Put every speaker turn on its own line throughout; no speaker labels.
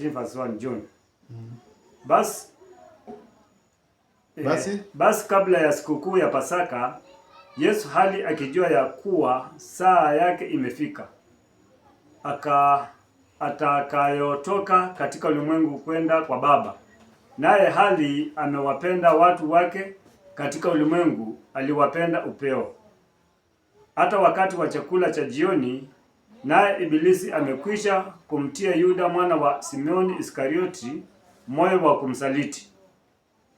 verse 1 John. Basi kabla ya sikukuu ya Pasaka, Yesu hali akijua ya kuwa saa yake imefika, atakayotoka katika ulimwengu kwenda kwa Baba, naye hali amewapenda watu wake katika ulimwengu, aliwapenda upeo. Hata wakati wa chakula cha jioni, naye Ibilisi amekwisha kumtia Yuda mwana wa Simeoni Iskarioti moyo wa kumsaliti.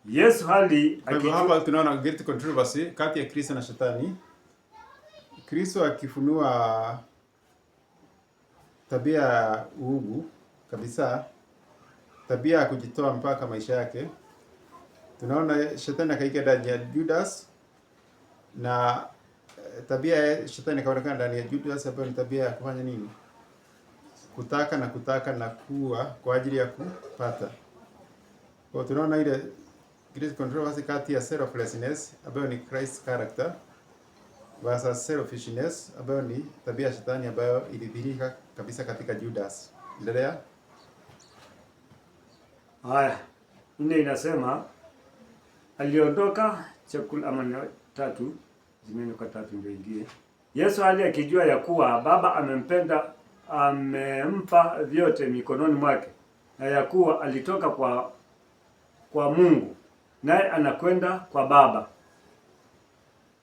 Yesu hali
hapa tunaona great controversy kati ya Kristo na Shetani. Kristo akifunua tabia ya uungu kabisa, tabia ya kujitoa mpaka maisha yake. Tunaona Shetani akaingia ndani ya Judas, na tabia ya Shetani ikaonekana ndani ya Judas, ambayo ni tabia ya kufanya nini? Kutaka na kuwa kwa ajili ya kupata. Kwa tunaona ile great controversy kati ya selflessness ambayo ni Christ character versus selfishness ambayo ni tabia ya Shetani ambayo ilidhihirika kabisa katika Judas. Endelea.
Haya, nne inasema aliondoka chakula ama tatu zimenoka tatu ndio ingie. Yesu hali akijua ya kuwa Baba amempa vyote mikononi mwake, na ya kuwa alitoka kwa Mungu naye anakwenda kwa Baba.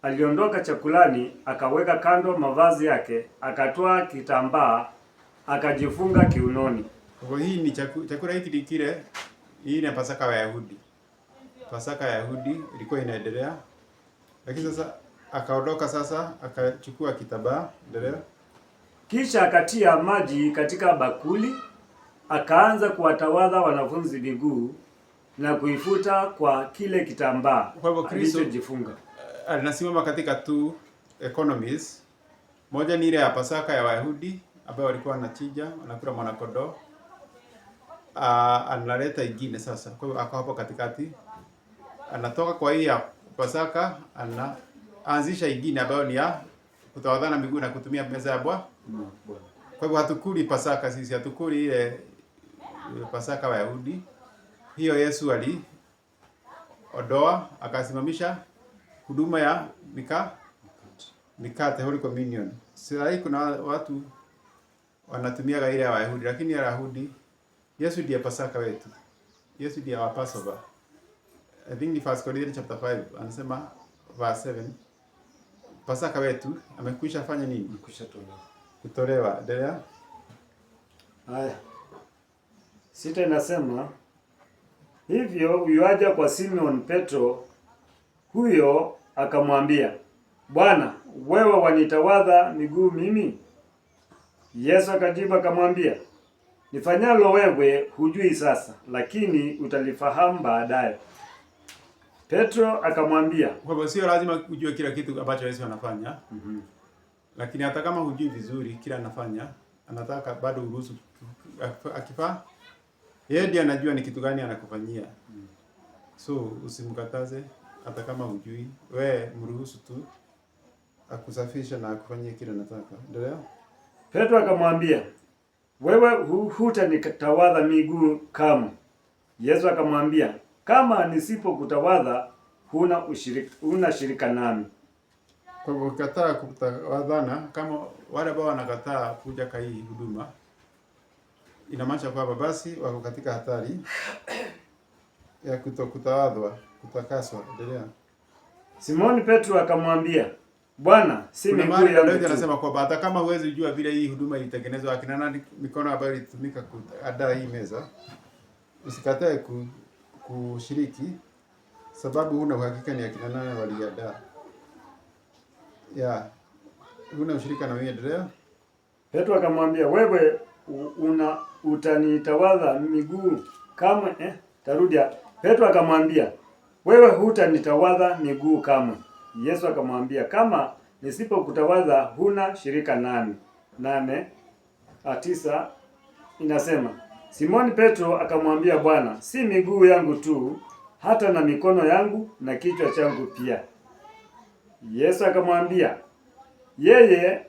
Aliondoka chakulani, akaweka kando mavazi yake, akatoa kitambaa, akajifunga kiunoni.
Kwa hii ni chakula hiki kile, hii ni Pasaka ya Wayahudi. Pasaka ya Yahudi ilikuwa inaendelea. Lakini sasa akaondoka, sasa akachukua kitambaa, endelea.
Kisha akatia maji katika bakuli, akaanza kuwatawadha wanafunzi miguu na kuifuta kwa kile kitambaa.
Kwa hivyo Kristo jifunga anasimama katika two economies. Moja ni ile ya Pasaka ya Wayahudi ambao walikuwa wanachinja, wanakula mwana kondoo. Analeta ingine sasa. Kwa hivyo hapo katikati anatoka kwa hii ya Pasaka, anaanzisha ingine ambayo ni ya kutawadhana miguu na kutumia meza ya Bwana. Kwa hivyo hatukuli Pasaka sisi, hatukuli ile Pasaka wa Wayahudi. Hiyo Yesu aliondoa, akasimamisha huduma ya mikate, Holy Communion. Sasa kuna watu wanatumia ile ya Wayahudi, lakini ya Wayahudi Yesu ndiye Pasaka wetu. Yesu ndiye our Passover. I think ni 1 Corinthians chapter 5 anasema verse 7, Pasaka wetu amekwisha fanya nini?
Amekwisha
kutolewa. Endelea.
Haya. 6 inasema hivyo yuaja kwa Simon Petro, huyo akamwambia, Bwana, wewe wanitawadha miguu mimi? Yesu akajibu akamwambia, nifanyalo wewe hujui sasa, lakini utalifahamu baadaye. Petro akamwambia,
kwa hivyo sio lazima ujue kila kitu ambacho Yesu anafanya. Lakini hata kama hujui vizuri kila anafanya, anataka bado uruhusu akifaa. Yeye ndiye anajua ni kitu gani anakufanyia. So usimkataze hata kama hujui. Wewe mruhusu tu akusafisha na akufanyie kile anataka. Endelea.
Petro akamwambia, wewe hutanitawadha miguu kamwe. Yesu akamwambia, kama nisipokutawadha huna shirika nami.
Kwa hivyo kukataa kutawadhana, kama wale ambao wanakataa kuja kwa hii huduma, inamaanisha kwamba basi wako katika hatari ya kutokutawadhwa, kutakaswa. Endelea.
Simoni Petro akamwambia, Bwana, si miguu yangu.
Ndio anasema kwamba hata kama huwezi jua vile hii huduma ilitengenezwa akina nani, mikono ambayo ilitumika kuandaa hii meza, usikatae kushiriki, sababu huna uhakika ni akina nani waliandaa. Huna ushirika na wewe. Endelea.
Petro akamwambia, wewe utanitawadha miguu kamwe? Tarudia. Petro akamwambia, wewe hutanitawadha miguu kamwe. Yesu akamwambia, kama nisipokutawadha huna shirika nami. 9 inasema, Simoni Petro akamwambia, Bwana, si miguu yangu tu, hata na mikono yangu na kichwa changu pia. Yesu akamwambia, yeye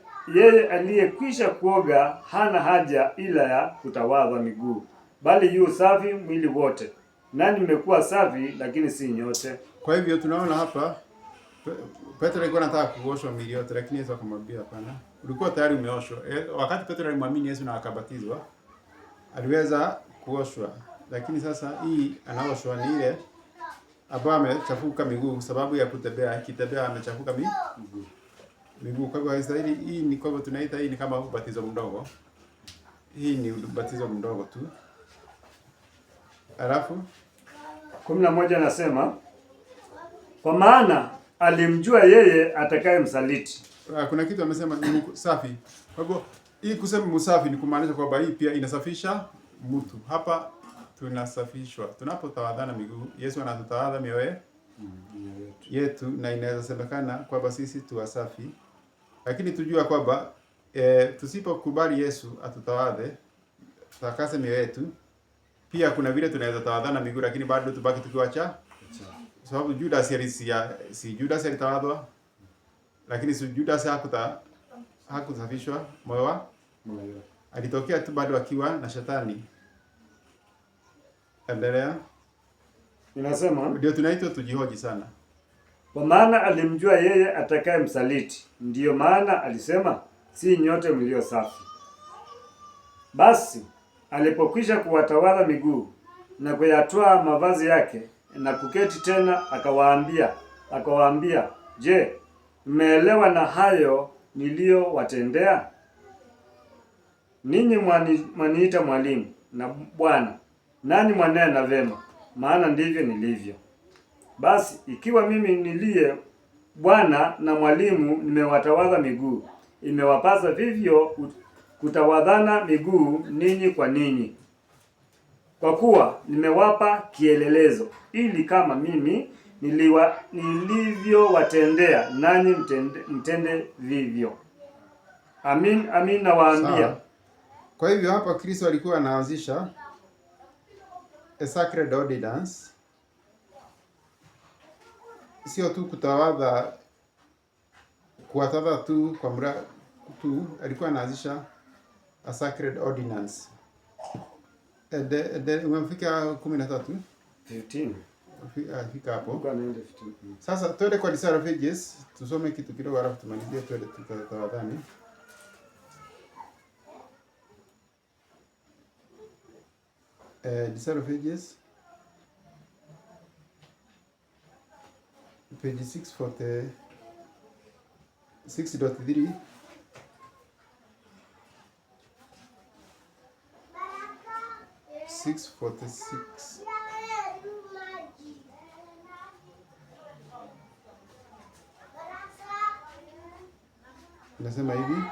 aliyekwisha kuoga hana haja ila ya kutawadha miguu, bali yu safi mwili wote. Nani mmekuwa safi, lakini si nyote.
Kwa hivyo tunaona hapa Petro alikuwa anataka kuoshwa mwili yote, lakini Yesu akamwambia hapana. Ulikuwa tayari umeoshwa. Wakati Petro alimwamini Yesu na akabatizwa, aliweza kuoshwa. Lakini sasa hii anaoshwa ni ile ambayo amechafuka miguu sababu ya kutembea, kitembea amechafuka miguu. Kwa hivyo haistahili. Hii ni kwa hivyo tunaita hii ni kama ubatizo mdogo. Hii ni ubatizo mdogo tu. Alafu
11 anasema, kwa maana alimjua yeye atakaye msaliti.
Kuna kitu amesema ni safi. Kwa hivyo hii kusema msafi ni kumaanisha kwamba hii pia inasafisha mtu. Hapa tunasafishwa tunapotawadhana miguu. Yesu anatutawadha mioyo yetu, na inaweza semekana kwamba sisi tu wasafi, lakini tujua kwamba tusipokubali Yesu atutawadhe, takase mioyo yetu, pia kuna vile tunaweza tawadhana miguu lakini bado tubaki tukiwa sababu Judas Judas alitawadhwa, lakini Judas hakusafishwa moyo alitokea tu bado akiwa na shetani. Endelea.
Inasema
ndio tunaitwa tujihoji sana.
Kwa maana alimjua yeye atakaye msaliti, ndiyo maana alisema si nyote mlio safi. Basi alipokwisha kuwatawadha miguu na kuyatoa mavazi yake na kuketi tena, akawaambia, je, mmeelewa na hayo niliyowatendea? Ninyi mwaniita mwalimu na Bwana, nani mwanena vema, maana ndivyo nilivyo. Basi ikiwa mimi niliye Bwana na mwalimu nimewatawadha miguu, imewapasa vivyo kutawadhana miguu ninyi kwa ninyi. Kwa kuwa nimewapa kielelezo, ili kama mimi nilivyowatendea nanyi mtende vivyo. Amin, amin nawaambia.
Kwa hivyo hapa Kristo alikuwa anaanzisha a sacred ordinance. Sio tu kuwatawadha tu kwa tu, alikuwa anaanzisha a sacred ordinance. Umefika 13?
15.
Fika hapo. Sasa twende kwa Desire of Ages, tusome kitu kidogo alafu tumalizie, twende tutawadhani. Desire of Ages, page 646.3. 646. Nasema hivi,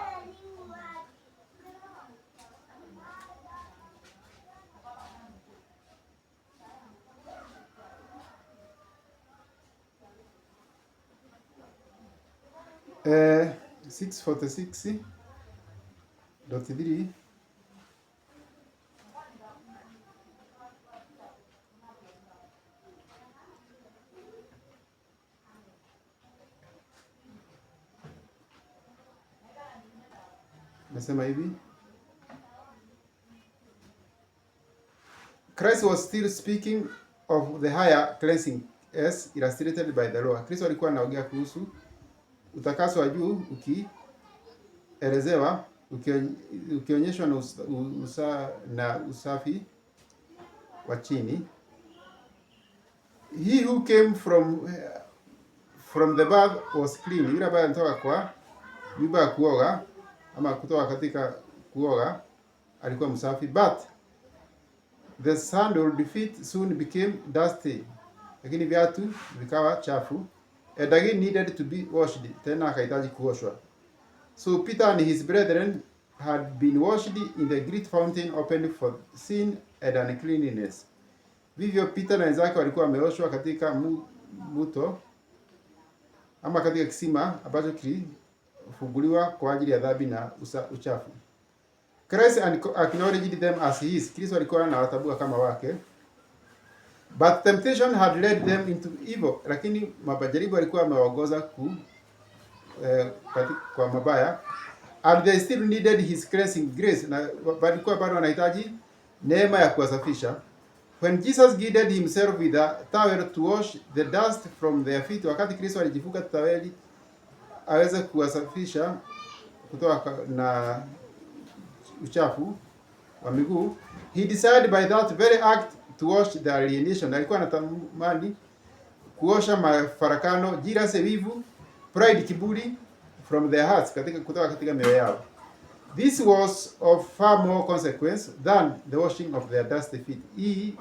eh 646.3. Nasema hivi, Christ was still speaking of the higher cleansing as illustrated by the law. Kristo alikuwa anaongea kuhusu utakaso wa juu ukielezewa, ukionyeshwa na usafi wa chini. He who came from the bath was clean. Yule ambaye anatoka kwa nyumba ya kuoga ama kutoka katika kuoga alikuwa msafi, but the sandaled feet soon became dusty. Lakini viatu vikawa chafu. And again needed to be washed. Tena akahitaji kuoshwa. So Peter and his brethren had been washed in the great fountain opened for sin and uncleanness. Vivyo Peter na wenzake walikuwa wameoshwa katika mto ama katika kisima ambacho kilifunguliwa kwa ajili ya dhambi na uchafu. Christ acknowledged them as he is. Kristo alikuwa anawatambua kama wake. But temptation had led them into evil. Lakini majaribu alikuwa amewaongoza kwa mabaya. And they still needed his cleansing grace. Na walikuwa bado wanahitaji neema ya kuwasafisha. When Jesus girded himself with a towel to wash the dust from their feet, wakati Kristo alijifuka taweli aweze kuwasafisha kutoka na uchafu wa miguu, he decided by that very act to wash the alienation. Alikuwa anatamani kuosha mafarakano, jealousy, wivu, pride, kiburi from their hearts, kutoka katika mioyo yao. This was of far more consequence than the washing of their dusty feet. Hii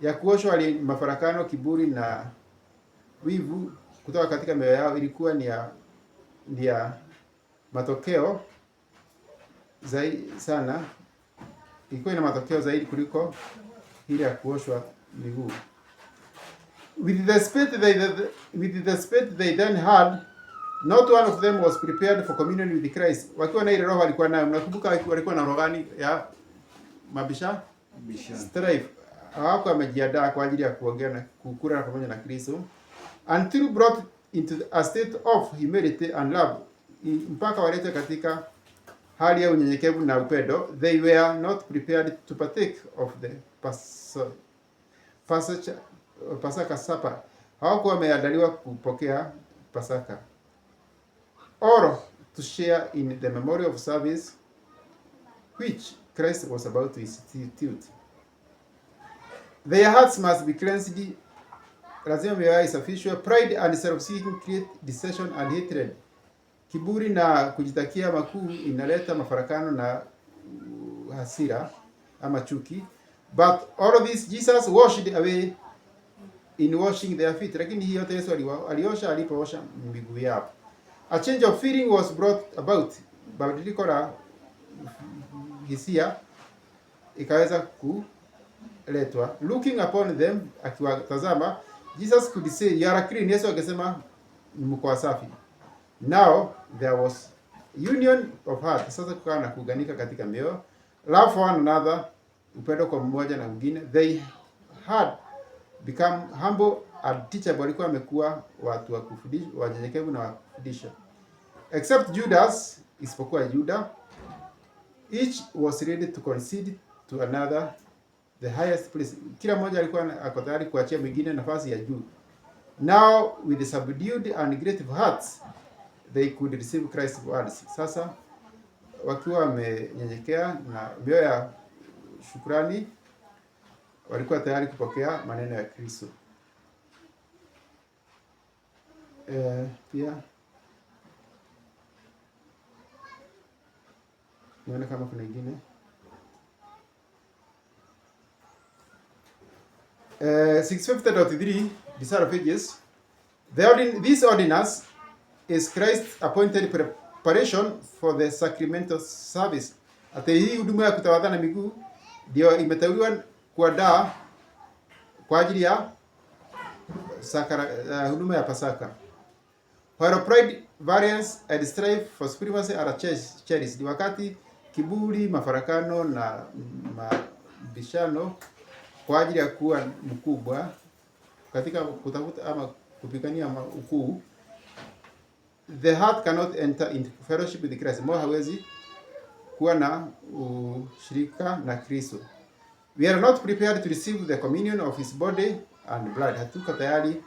ya kuoshwa mafarakano, kiburi na wivu kutoka katika mioyo yao ilikuwa ni ya matokeo zaidi sana, ilikuwa ina matokeo zaidi kuliko ile ya kuoshwa miguu. With the spirit they then had, not one of them was prepared for communion with Christ. Wakiwa na ile roho walikuwa nayo, mnakumbuka walikuwa na roho gani ya mabisha? Strife. Hawako wamejiandaa kwa ajili ya kuongea na kukula pamoja na Kristo. Until brought into a state of humility and love, mpaka walete katika hali ya unyenyekevu na upendo. They were not prepared to partake of the Pasaka supper. Hawakuwa wameandaliwa kupokea Pasaka, or to share in the memorial of service which Christ was about to institute. Their hearts must be cleansed. Lazima mioyo yao isafishwe. Pride and self-seeking create dissension and hatred. Kiburi na kujitakia makuu inaleta mafarakano na hasira ama chuki. But all of this Jesus washed away in washing their feet. Lakini hii yote Yesu aliosha alipoosha miguu yao. A change of feeling was brought about. Badiliko la hisia ikaweza kuletwa. Looking upon them, akiwatazama, Jesus could say, you are clean. Yesu akasema mko safi. Now there was union of heart. Sasa kukawa na kuunganika katika mioyo. Love for one another, upendo kwa mmoja na mwingine. They had become humble and teachable. Walikuwa wamekuwa watu wa kufundisha, wanyenyekevu na kufundisha. Except Judas, isipokuwa Juda, each was ready to concede to another the highest place. Kila mmoja alikuwa ako tayari kuachia mwingine nafasi ya juu. Now with the subdued and grateful hearts they could receive Christ's words. Sasa wakiwa wamenyenyekea na mioyo ya shukrani, walikuwa tayari kupokea maneno ya Kristo. Pia nione kama kuna ingine. 650.3 Desire of Ages. This ordinance is Christ's appointed preparation for the sacramental service. Ate hii huduma ya kutawadha na miguu ndio imeteuliwa kuandaa kwa ajili ya huduma ya Pasaka. While pride, variance and strife for supremacy are cherished. Wakati kiburi, mafarakano na mabishano kwa ajili ya kuwa mkubwa katika kutafuta ama kupigania ukuu, the heart cannot enter into fellowship with Christ. Moyo hawezi kuwa na ushirika na Kristo. We are not prepared to receive the communion of his body and blood. Hatuko tayari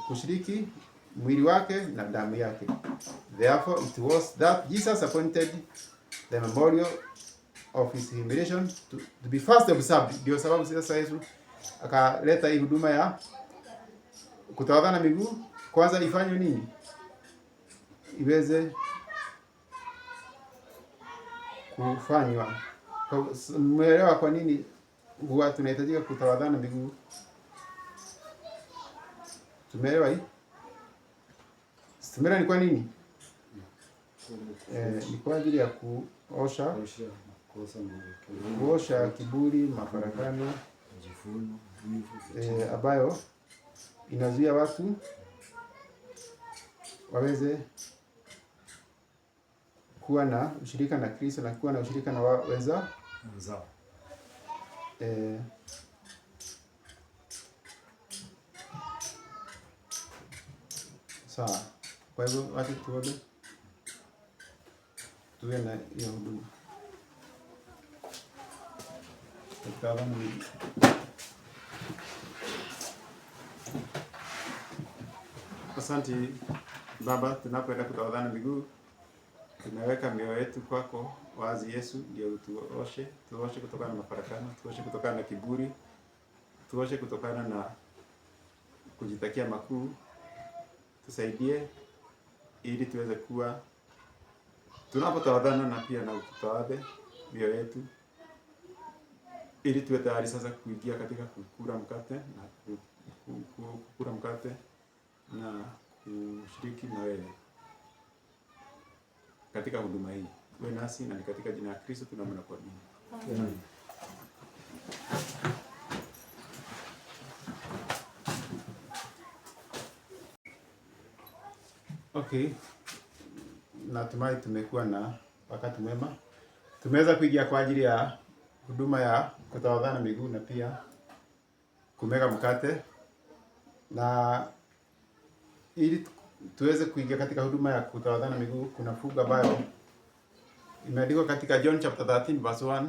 kushiriki mwili wake na damu yake. Therefore it was that Jesus appointed the memorial of his humiliation to be first observed. Ndio sababu sasa Yesu akaleta hii huduma ya kutawadha na miguu kwanza ifanywe nini? Iweze kufanywa. Umeelewa kwa nini huwa tunahitajika kutawadha na miguu? Tumeelewa hii? Tumeelewa ni kwa nini? Ni kwa ajili ya kuosha kiburi, mafarakano, ambayo inazuia watu waweze kuwa na ushirika na Kristo na kuwa na ushirika na wenzao. Sawa. Kwa hivyo watu tuwe na hiyo huduma. tutawadhana miguu. Asante Baba, tunapoenda kutawadhana miguu, tunaweka mioyo yetu kwako wazi Yesu, ndio tuoshe kutokana na mafarakano, tuoshe kutokana na kiburi, tuoshe kutokana na kujitakia makuu. Tusaidie ili tuweze kuwa tunapotawadhana na pia na ukitawadhe mioyo yetu, ili tuwe tayari sasa kuingia katika kukula mkate na kushiriki na wewe katika huduma hii. Uwe nasi, na ni katika jina la Kristo tunaomba na kuamini. Amen. Okay. Natumai tumekuwa na wakati mwema. Tumeweza kuingia kwa ajili ya huduma ya kutawadhana miguu na pia kumega mkate, na ili tuweze kuingia katika huduma ya kutawadhana miguu, kuna fungu ambayo imeandikwa katika John chapter 13 verse 1.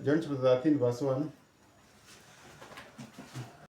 John chapter 13 verse 1.